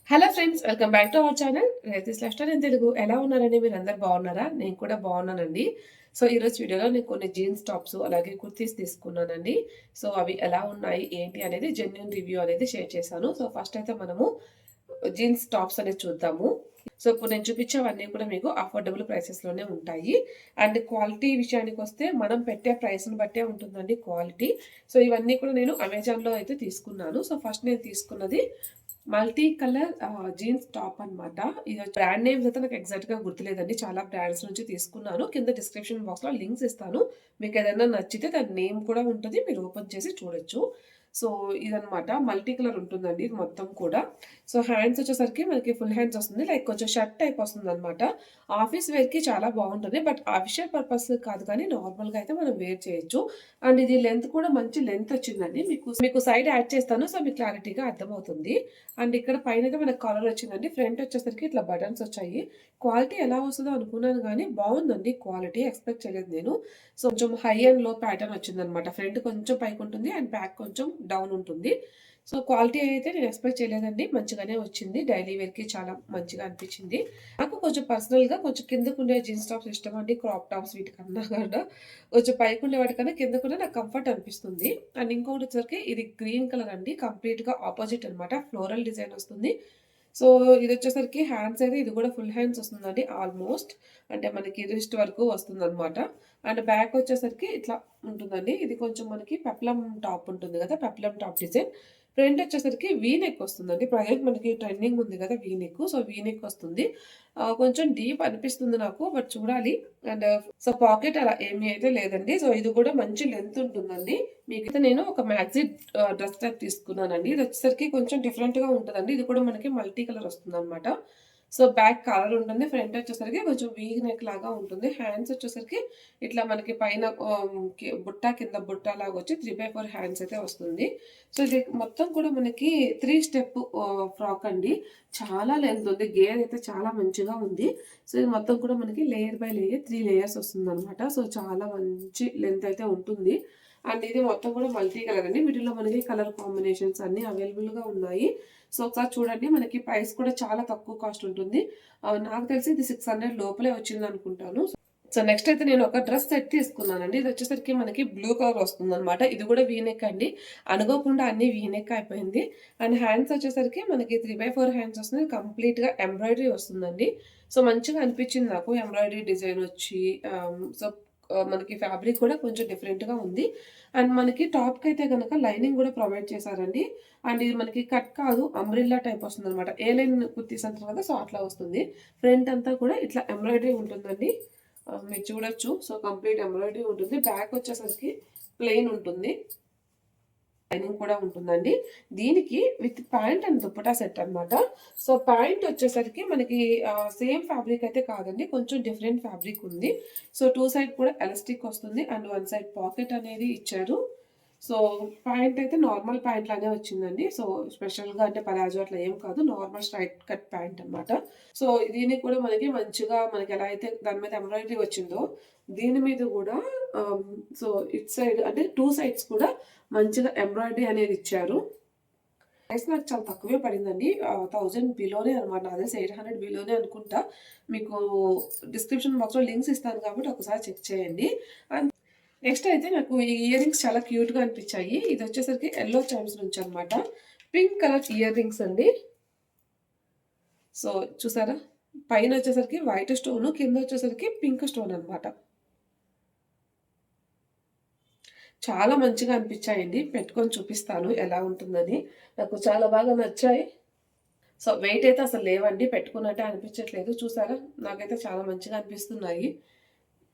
Hello friends, welcome back to our channel Raithi's lifestyle in Telugu. ఎలా ఉన్నారండి? మీరు అందరు బాగున్నారా? నేను కూడా బాగున్నానండి. సో ఈరోజు వీడియోలో నేను కొన్ని జీన్స్ టాప్స్ అలాగే కుర్తీస్ తీసుకున్నానండి. సో అవి ఎలా ఉన్నాయి ఏంటి అనేది జెన్యూన్ రివ్యూ అనేది షేర్ చేశాను. సో ఫస్ట్ అయితే మనము జీన్స్ టాప్స్ అనేది చూద్దాము. సో ఇప్పుడు నేను చూపించేవన్నీ కూడా మీకు అఫోర్డబుల్ ప్రైసెస్లోనే ఉంటాయి. అండ్ క్వాలిటీ విషయానికి వస్తే మనం పెట్టే ప్రైస్ని బట్టే ఉంటుందండి క్వాలిటీ. సో ఇవన్నీ కూడా నేను అమెజాన్లో అయితే తీసుకున్నాను. సో ఫస్ట్ నేను తీసుకున్నది మల్టీ కలర్ జీన్స్ టాప్ అనమాట. ఇది బ్రాండ్ నేమ్స్ అయితే నాకు ఎగ్జాక్ట్‌గా గుర్తులేదండి. చాలా బ్రాండ్స్ నుంచి తీసుకున్నాను. కింద డిస్క్రిప్షన్ బాక్స్‌లో లింక్స్ ఇస్తాను. మీకు ఏదైనా నచ్చితే దాని నేమ్ కూడా ఉంటది. మీరు ఓపెన్ చేసి చూడొచ్చు. సో ఇదనమాట. మల్టీ కలర్ ఉంటుందండి ఇది మొత్తం కూడా. సో హ్యాండ్స్ వచ్చేసరికి మనకి ఫుల్ హ్యాండ్స్ వస్తుంది. లైక్ కొంచెం షర్ట్ టైప్ వస్తుందనమాట. ఆఫీస్ వేర్‌కి చాలా బాగుంటుంది. బట్ అఫీషియల్ పర్పస్ కాదు కానీ నార్మల్‌గా అయితే మనం వేర్ చేయొచ్చు. అండ్ ఇది లెంత్ కూడా మంచి లెంత్ వచ్చిందండి. మీకు మీకు సైడ్ యాడ్ చేస్తాను. సో మీకు క్లారిటీగా అర్థమవుతుంది. అండ్ ఇక్కడ పైనైతే మనకు కాలర్ వచ్చిందండి. ఫ్రంట్ వచ్చేసరికి ఇట్లా బటన్స్ వచ్చాయి. క్వాలిటీ ఎలా వస్తదో అనుకున్నాను గానీ బావుందండి క్వాలిటీ. ఎక్స్‌పెక్ట్ చేయలేదు నేను. సో కొంచెం హై అండ్ లో ప్యాటర్న్ వచ్చిందనమాట. ఫ్రంట్ కొంచెం పైకుంటుంది అండ్ బ్యాక్ కొంచెం డౌన్ ఉంటుంది. సో క్వాలిటీ అయితే నేను ఎక్స్‌పెక్ట్ చేయలేదండి. మంచిగానే వచ్చింది. డైలీ వేర్‌కి చాలా మంచిగా అనిపించింది. నాకు కొంచెం పర్సనల్‌గా కొంచెం కిందకుండే జీన్స్ టాప్స్ ఇష్టమండి. క్రాప్ టాప్స్ వీటికన్నా కూడా. కొంచెం పైకుండే వాటికన్నా కిందకుండే నాకు కంఫర్ట్ అనిపిస్తుంది. అండ్ ఇంకొకటి వచ్చేసరికి ఇది గ్రీన్ కలర్ అండి. కంప్లీట్‌గా ఆపోజిట్ అనమాట. ఫ్లోరల్ డిజైన్ వస్తుంది. సో ఇదొచ్చేసరికి హ్యాండ్స్ అయితే ఇది కూడా ఫుల్ హ్యాండ్స్ వస్తుందండి ఆల్మోస్ట్. అంటే మనకి రిస్ట్ వరకు వస్తుందనమాట. అండ్ బ్యాక్ వచ్చేసరికి ఇట్లా ఉంటుందండి. ఇది కొంచెం మనకి పెప్లమ్ టాప్ ఉంటుంది కదా! Peplum top design. ఫ్రంట్ వచ్చేసరికి వీ నెక్ వస్తుందండి. ప్రెజెంట్ మనకి ట్రెండింగ్ ఉంది కదా! V neck. So V neck వస్తుంది. కొంచెం డీప్ అనిపిస్తుంది నాకు. బట్ చూడాలి. అండ్ సో పాకెట్ అలా ఏమీ అయితే లేదండి. సో ఇది కూడా మంచి లెంత్ ఉంటుందండి. మీకైతే నేను ఒక మ్యాక్సీ డ్రెస్ టైప్ తీసుకున్నానండి. ఇది వచ్చేసరికి కొంచెం డిఫరెంట్‌గా ఉంటదండి. ఇది కూడా మనకి మల్టీ కలర్ వస్తుందనమాట. సో బ్యాక్ కాలర్ ఉంటుంది. ఫ్రంట్ వచ్చేసరికి కొంచెం వీ నెక్ లాగా ఉంటుంది. హ్యాండ్స్ వచ్చేసరికి ఇట్లా మనకి పైన బుట్ట కింద బుట్ట లాగా వచ్చి 3/4 హ్యాండ్స్ అయితే వస్తుంది. సో ఇది మొత్తం కూడా మనకి 3 స్టెప్ ఫ్రాక్ అండి. చాలా లెంత్ ఉంది. గేర్ అయితే చాలా మంచిగా ఉంది. సో ఇది మొత్తం కూడా మనకి లేయర్ బై లేయర్ 3 లేయర్స్ వస్తుందనమాట. సో చాలా మంచి లెంత్ అయితే ఉంటుంది. అండ్ ఇది మొత్తం కూడా మల్టీ కలర్ అండి. వీటిలో మనకి కలర్ కాంబినేషన్స్ అన్నీ అవైలబుల్‌గా ఉన్నాయి. సో ఒకసారి చూడండి. మనకి ప్రైస్ కూడా చాలా తక్కువ కాస్ట్ ఉంటుంది. నాకు తెలిసి ఇది 600 లోపలే వచ్చిందనుకుంటాను. సో నెక్స్ట్ అయితే నేను ఒక డ్రెస్ సెట్ తీసుకున్నానండి. ఇది వచ్చేసరికి మనకి బ్లూ కలర్ వస్తుందనమాట. ఇది కూడా వీ నెక్ అండి. అనుకోకుండా అన్నీ వీ నెక్ అయిపోయింది. అండ్ హ్యాండ్స్ వచ్చేసరికి మనకి 3/4 హ్యాండ్స్ వస్తుంది. కంప్లీట్‌గా ఎంబ్రాయిడరీ వస్తుందండి. సో మంచిగా అనిపించింది నాకు ఎంబ్రాయిడరీ డిజైన్ వచ్చి. సో మనకి ఫ్యాబ్రిక్ కూడా కొంచెం డిఫరెంట్‌గా ఉంది. అండ్ మనకి టాప్‌కైతే గనక లైనింగ్ కూడా ప్రొవైడ్ చేశారండి. అండ్ ఇది మనకి కట్ కాదు. అంబ్రెల్లా టైప్ వస్తుందనమాట. ఏ లైన్ కుర్తీస్ అంటారు కదా! సో అట్లా వస్తుంది. ఫ్రంట్ అంతా కూడా ఇట్లా ఎంబ్రాయిడరీ ఉంటుందండి. మీరు చూడొచ్చు. సో కంప్లీట్ ఎంబ్రాయిడరీ ఉంటుంది. బ్యాక్ వచ్చేసరికి ప్లెయిన్ ఉంటుంది. లైనింగ్ కూడా ఉంటుందండి. దీనికి with pant and dupatta set అనమాట. సో ప్యాంట్ వచ్చేసరికి మనకి సేమ్ ఫ్యాబ్రిక్ అయితే కాదండి. కొంచెం డిఫరెంట్ ఫ్యాబ్రిక్ ఉంది. సో 2 సైడ్ కూడా ఎలాస్టిక్ వస్తుంది. అండ్ 1 సైడ్ పాకెట్ అనేది ఇచ్చారు. సో ప్యాంట్ అయితే నార్మల్ ప్యాంట్ లానే వచ్చిందండి. సో స్పెషల్‌గా అంటే పలాజో అట్లా ఏం కాదు. నార్మల్ స్ట్రైట్ కట్ ప్యాంట్ అనమాట. సో దీనికి కూడా మనకి మంచిగా మనకి ఎలా అయితే దాని మీద ఎంబ్రాయిడరీ వచ్చిందో దీని మీద కూడా సో ఇటు సైడ్ అంటే 2 సైడ్స్ కూడా మంచిగా ఎంబ్రాయిడరీ అనేది ఇచ్చారు. ప్రైస్ నాకు చాలా తక్కువే పడిందండి. 1000 బిలోనే అనమాట. అదే 800 బిలోనే అనుకుంటా. మీకు డిస్క్రిప్షన్ బాక్స్‌లో లింక్స్ ఇస్తాను కాబట్టి ఒకసారి చెక్ చేయండి. అండ్ నెక్స్ట్ అయితే నాకు ఈ ఇయర్ రింగ్స్ చాలా క్యూట్‌గా అనిపించాయి. ఇది వచ్చేసరికి యెల్లో చైన్స్ నుంచి అనమాట. పింక్ కలర్ ఇయర్ రింగ్స్ అండి. సో చూసారా? పైన వచ్చేసరికి వైట్ స్టోన్, కింద వచ్చేసరికి పింక్ స్టోన్ అనమాట. చాలా మంచిగా అనిపించాయండి. పెట్టుకొని చూపిస్తాను ఎలా ఉంటుందని. నాకు చాలా బాగా నచ్చాయి. సో వెయిట్ అయితే అసలు లేవండి. పెట్టుకున్నట్టే అనిపించట్లేదు. చూసారా? నాకైతే చాలా మంచిగా అనిపిస్తున్నాయి.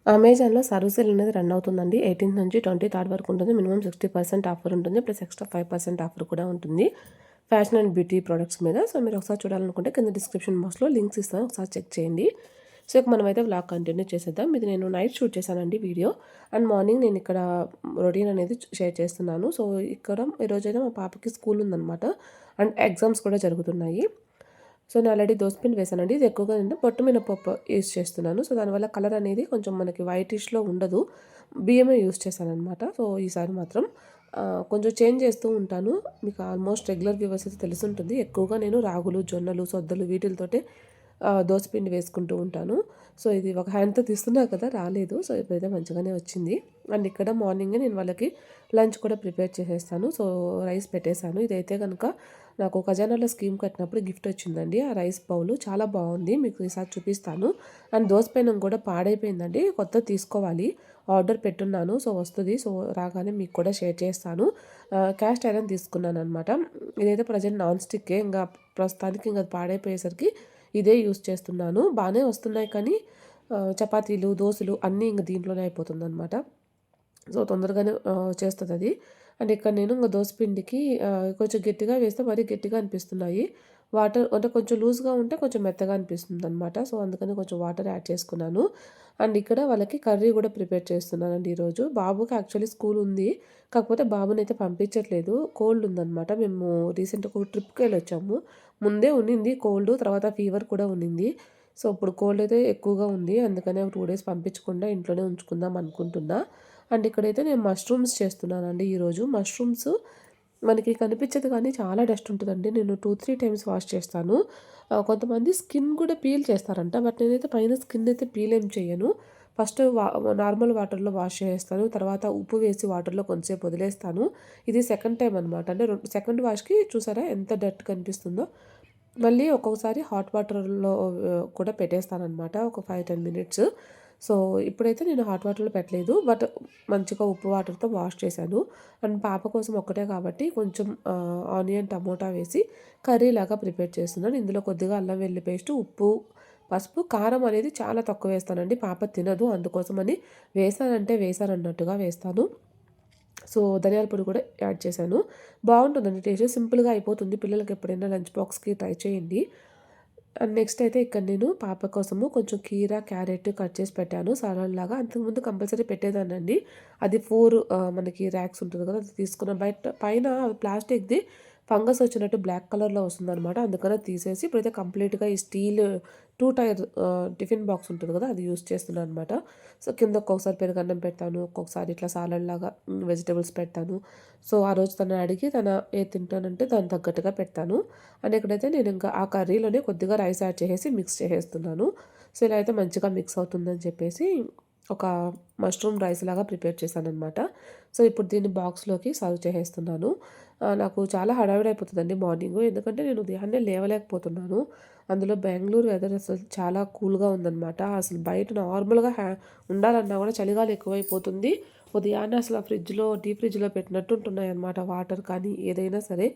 అమెజాన్‌లో సర్వ్ సేల్ అనేది రన్ అవుతుందండి. 18థ్ నుంచి 23 వరకు ఉంటుంది. మినిమమ్ 60% ఆఫర్ ఉంటుంది. ప్లస్ ఎక్స్ట్రా 5% ఆఫర్ కూడా ఉంటుంది. ఫ్యాషన్ అండ్ బ్యూటీ ప్రొడక్ట్స్ మీద. సో మీరు ఒకసారి చూడాలనుకుంటే కింద డిస్క్రిప్షన్ బాక్స్‌లో లింక్స్ ఇస్తాను. ఒకసారి చెక్ చేయండి. సో ఇక మనమైతే వ్లాగ్ కంటిన్యూ చేసేద్దాం. ఇది నేను నైట్ షూట్ చేశానండి వీడియో. అండ్ మార్నింగ్ నేను ఇక్కడ రొటీన్ అనేది షేర్ చేస్తున్నాను. సో ఇక్కడ ఈరోజైతే మా పాపకి స్కూల్ ఉందనమాట. అండ్ ఎగ్జామ్స్ కూడా జరుగుతున్నాయి. సో నేను ఆల్రెడీ దోసపిండి వేసానండి. ఇది ఎక్కువగా నేను పొట్టు మినపప్పు యూజ్ చేస్తున్నాను. సో దానివల్ల కలర్ అనేది కొంచెం మనకి వైటిష్‌లో ఉండదు. బియ్యమే యూజ్ చేశాననమాట. సో ఈసారి మాత్రం కొంచెం చేంజ్ చేస్తూ ఉంటాను. మీకు ఆల్మోస్ట్ రెగ్యులర్ వ్యూవర్స్ అయితే తెలిసుంటుంది. ఎక్కువగా నేను రాగులు, జొన్నలు, సొద్దలు వీటిలతోటే దోసపిండి వేసుకుంటూ ఉంటాను. సో, ఇది ఒక హ్యాండ్‌తో తీస్తున్నా కదా! రాలేదు. సో, ఇప్పుడైతే మంచిగానే వచ్చింది. అండ్ ఇక్కడ మార్నింగే నేను వాళ్ళకి లంచ్ కూడా ప్రిపేర్ చేసేస్తాను. సో, రైస్ పెట్టేసాను. ఇదైతే గనుక నాకు ఖజానాలో స్కీమ్ కట్టినప్పుడు గిఫ్ట్ వచ్చిందండి. ఆ రైస్ బౌలు చాలా బాగుంది. మీకు ఈసారి చూపిస్తాను. అండ్ దోస పెనం కూడా పాడైపోయిందండి. కొత్తది తీసుకోవాలి. ఆర్డర్ పెట్టున్నాను. సో, వస్తది. సో, రాగానే మీకు కూడా షేర్ చేస్తాను. క్యాస్ట్ ఐరన్ తీసుకున్నాననమాట. ఇదైతే ప్రెజెంట్ నాన్ స్టిక్కే. ఇంగా ప్రస్తుతానికి ఇంక అది పాడైపోయేసరికి ఇదే యూజ్ చేస్తున్నాను. బానే వస్తున్నాయి కానీ చపాతీలు, దోసలు అన్నీ ఇంక దీంట్లోనే అయిపోతుందనమాట. సో, తొందరగానే చేస్తదది. అండ్ ఇక్కడ నేను ఇంక దోస పిండికి కొంచెం గట్టిగా వేస్తే మరీ గట్టిగా అనిపిస్తున్నాయి. వాటర్ అంటే కొంచెం లూజ్‌గా ఉంటే కొంచెం మెత్తగా అనిపిస్తుందనమాట. సో, అందుకని కొంచెం వాటర్ యాడ్ చేసుకున్నాను. అండ్ ఇక్కడ వాళ్ళకి కర్రీ కూడా ప్రిపేర్ చేస్తున్నానండి ఈరోజు. బాబుకి యాక్చువల్లీ స్కూల్ ఉంది. కాకపోతే బాబునైతే పంపించట్లేదు. కోల్డ్ ఉందనమాట. మేము రీసెంట్‌గా ఒక ట్రిప్‌కెళ్ళొచ్చాము. ముందే ఉన్నింది కోల్డ్. తర్వాత ఫీవర్ కూడా ఉన్నింది. సో, ఇప్పుడు కోల్డ్ అయితే ఎక్కువగా ఉంది. అందుకనే ఒక 2 డేస్ పంపించకుండా ఇంట్లోనే ఉంచుకుందాం అనుకుంటున్నా. అండ్ ఇక్కడైతే నేను మష్రూమ్స్ చేస్తున్నానండి ఈరోజు. మష్రూమ్స్ మనకి కనిపించదు కానీ చాలా డస్ట్ ఉంటదండి. నేను 2, 3 టైమ్స్ వాష్ చేస్తాను. కొంతమంది స్కిన్ కూడా పీల్ చేస్తారంట. బట్ నేనైతే పైన స్కిన్ అయితే పీల్ ఏం చేయను. ఫస్ట్ నార్మల్ వాటర్‌లో వాష్ చేసేస్తాను. తర్వాత ఉప్పు వేసి వాటర్‌లో కొంతసేపు వదిలేస్తాను. ఇది సెకండ్ టైమ్ అనమాట. అంటే సెకండ్ వాష్‌కి చూసారా ఎంత డర్ట్ కనిపిస్తుందో. మళ్ళీ ఒక్కొక్కసారి హాట్ వాటర్‌లో కూడా పెట్టేస్తాననమాట. ఒక 5, 10 మినిట్స్. సో, ఇప్పుడైతే నేను హాట్ వాటర్‌లో పెట్టలేదు. బట్ మంచిగా ఉప్పు వాటర్‌తో వాష్ చేశాను. అండ్ పాప కోసం ఒక్కటే కాబట్టి కొంచెం ఆనియన్, టమోటా వేసి కర్రీలాగా ప్రిపేర్ చేస్తున్నాను. ఇందులో కొద్దిగా అల్లం వెల్లుల్లి పేస్టు, ఉప్పు, పసుపు, కారం అనేది చాలా తక్కువ వేస్తానండి. పాప తినదు. అందుకోసమని వేసానంటే వేసానన్నట్టుగా వేస్తాను. సో, ధనియాల పొడి కూడా యాడ్ చేశాను. బావుంటుందండి టేస్ట్. సింపుల్‌గా అయిపోతుంది. పిల్లలకి ఎప్పుడైనా లంచ్ బాక్స్‌కి ట్రై చేయండి. అండ్ నెక్స్ట్ అయితే ఇక్కడ నేను పాప కోసము కొంచెం కీర, క్యారెట్ కట్ చేసి పెట్టాను సలాడ్‌లాగా. అంతకుముందు కంపల్సరీ పెట్టేదాన్నండి. అది 4 మనకి ర్యాక్స్ ఉంటుంది కదా! అది తీసుకున్నాను. పైన ప్లాస్టిక్‌ది ఫంగస్ వచ్చినట్టు బ్లాక్ కలర్‌లో వస్తుందనమాట. అందుకని అది తీసేసి ఇప్పుడైతే కంప్లీట్‌గా ఈ స్టీల్ 2 టైర్ టిఫిన్ బాక్స్ ఉంటుంది కదా! అది యూజ్ చేస్తున్నాను అనమాట. సో, కింద ఒక్కొక్కసారి పెరుగన్నం పెడతాను. ఒక్కొక్కసారి ఇట్లా సాలడ్‌లాగా వెజిటబుల్స్ పెడతాను. సో, ఆ రోజు తనని అడిగి తను ఏది తింటానంటే దానికి తగ్గట్టుగా పెడతాను. అండ్ ఇక్కడైతే నేను ఇంకా ఆ కర్రీలోనే కొద్దిగా రైస్ యాడ్ చేసేసి మిక్స్ చేసేస్తున్నాను. సో, ఇలా అయితే మంచిగా మిక్స్ అవుతుందని చెప్పేసి ఒక మష్రూమ్ రైస్ లాగా ప్రిపేర్ చేశాననమాట. సో, ఇప్పుడు దీన్ని బాక్స్‌లోకి సర్వ్ చేసేస్తున్నాను. నాకు చాలా హడావిడి అయిపోతుందండి మార్నింగు. ఎందుకంటే నేను ఉదయాన్నే లేవలేకపోతున్నాను. అందులో బెంగుళూరు వెదర్ అసలు చాలా కూల్‌గా ఉందనమాట. అసలు బయట నార్మల్‌గా ఉండాలన్నా కూడా చలిగాలి ఎక్కువైపోతుంది. ఉదయాన్నే అసలు ఆ ఫ్రిడ్జ్‌లో డీప్ ఫ్రిడ్జ్‌లో పెట్టినట్టు ఉంటున్నాయన్నమాట వాటర్ కానీ ఏదైనా సరే.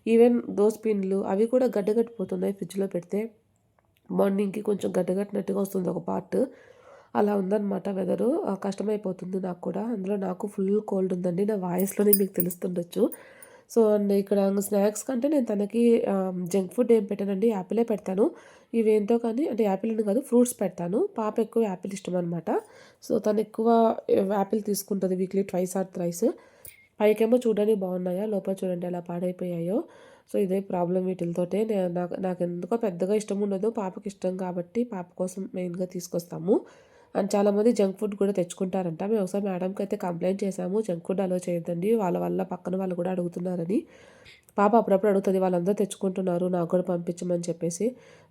ఈవెన్ దోస పిండిలు అవి కూడా గడ్డగట్టిపోతున్నాయి ఫ్రిడ్జ్‌లో పెడితే. మార్నింగ్‌కి కొంచెం గడ్డగట్టినట్టుగా వస్తుంది ఒక పార్ట్. అలా ఉందనమాట వెదరు. కష్టమైపోతుంది నాకు కూడా. అందులో నాకు ఫుల్ కోల్డ్ ఉందండి. నా వాయిస్‌లోనే మీకు తెలుస్తుండొచ్చు. సో, అండ్ ఇక్కడ స్నాక్స్ కంటే నేను తనకి జంక్ ఫుడ్ ఏం పెట్టానండి. యాపిలే పెడతాను. ఇవేంటో కానీ అంటే యాపిల్ అని కాదు ఫ్రూట్స్ పెడతాను. పాప ఎక్కువ యాపిల్ ఇష్టమనమాట. సో, తను ఎక్కువ యాపిల్ తీసుకుంటది వీక్లీ ట్వైస్ ఆర్ థ్రైస్. పైకేమో చూడడానికి బాగున్నాయా, లోపల చూడండి ఎలా పాడైపోయాయో. సో, ఇదే ప్రాబ్లమ్ వీటిలతోటే. నాకెందుకో పెద్దగా ఇష్టం ఉండదు. పాపకి ఇష్టం కాబట్టి పాప కోసం మెయిన్‌గా తీసుకొస్తాము. అండ్ చాలామంది జంక్ ఫుడ్ కూడా తెచ్చుకుంటారంట. మేము ఒకసారి మేడంకయితే కంప్లెయింట్ చేశాము. జంక్ ఫుడ్ అలో చేయొద్దండి. వాళ్ళ వల్ల పక్కన వాళ్ళు కూడా అడుగుతున్నారని. పాప అప్పుడప్పుడు అడుగుతది. వాళ్ళందరూ తెచ్చుకుంటున్నారు నాకు కూడా పంపించమని చెప్పేసి.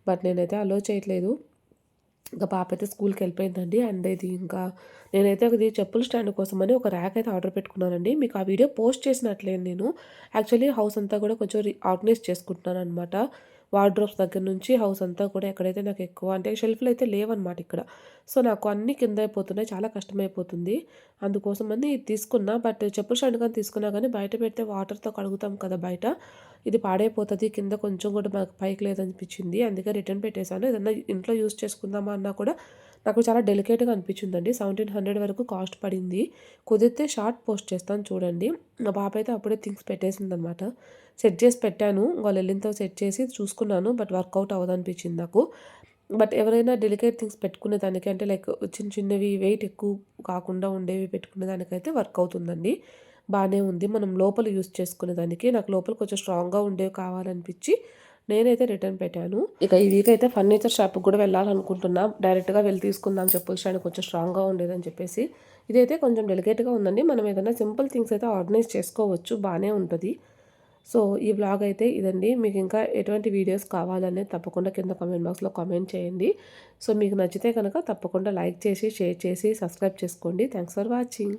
బట్ నేనైతే అలో చేయట్లేదు. ఇంకా పాప అయితే స్కూల్‌కెళ్ళిపోయిందండి. అండ్ ఇది ఇంకా నేనైతే ఇది చెప్పుల స్టాండ్ కోసమని ఒక ర్యాక్ అయితే ఆర్డర్ పెట్టుకున్నానండి. మీకు ఆ వీడియో పోస్ట్ చేసినట్లేను నేను. యాక్చువల్లీ హౌస్ అంతా కూడా కొంచెం ఆర్గనైజ్ చేసుకుంటున్నాననమాట. వార్డ్రోబ్స్ దగ్గర నుంచి హౌస్ అంతా కూడా ఎక్కడైతే నాకు ఎక్కువ అంటే షెల్ఫ్‌లు అయితే లేవనమాట ఇక్కడ. సో, నాకు అన్నీ కింద అయిపోతున్నాయి. చాలా కష్టమైపోతుంది. అందుకోసమని ఇది తీసుకున్నా. బట్ చెప్పుల స్టాండ్ గాని తీసుకున్నా గానీ బయట పెడితే వాటర్‌తో కడుగుతాం కదా బయట. ఇది పాడైపోతది. కింద కొంచెం కూడా మనకు పైకి లేదనిపించింది. అందుకే రిటర్న్ పెట్టేసాను. ఏదన్నా ఇంట్లో యూజ్ చేసుకుందామా అన్నా కూడా నాకు చాలా డెలికేట్‌గా అనిపించిందండి. 1700 వరకు కాస్ట్ పడింది. కుదిరితే షార్ట్ పోస్ట్ చేస్తాను చూడండి. మా పాప అయితే అప్పుడే థింగ్స్ పెట్టేసిందనమాట. సెట్ చేసి పెట్టాను. వాళ్ళెళ్ళినతో సెట్ చేసి చూసుకున్నాను. బట్ వర్కౌట్ అవ్వదనిపించింది నాకు. బట్ ఎవరైనా డెలికేట్ థింగ్స్ పెట్టుకునే దానికి అంటే లైక్ చిన్న చిన్నవి వెయిట్ ఎక్కువ కాకుండా ఉండేవి పెట్టుకునే దానికైతే వర్క్ అవుతుందండి. బానే ఉంది. మనం లోపల యూజ్ చేసుకునే దానికి నాకు లోపల కొంచెం స్ట్రాంగ్‌గా ఉండేవి కావాలనిపించి నేనైతే రిటర్న్ పెట్టాను. ఇక ఈ వీక్ అయితే ఫర్నిచర్ షాప్కి కూడా వెళ్ళాలనుకుంటున్నా. డైరెక్ట్గా వెళ్ళి తీసుకుందాం, చెప్పుల స్టాండ్ కొంచెం స్ట్రాంగ్గా ఉండేదని చెప్పేసి. ఇదైతే కొంచెం డెలికేట్గా ఉందండి. మనం ఏదైనా సింపుల్ థింగ్స్ అయితే ఆర్గనైజ్ చేసుకోవచ్చు, బాగానే ఉంటుంది. సో ఈ వ్లాగ్ అయితే ఇదండి. మీకు ఇంకా ఎటువంటి వీడియోస్ కావాలనేది తప్పకుండా కింద కామెంట్ బాక్స్లో కామెంట్ చేయండి. సో మీకు నచ్చితే కనుక తప్పకుండా లైక్ చేసి, షేర్ చేసి, సబ్స్క్రైబ్ చేసుకోండి. Thanks for watching.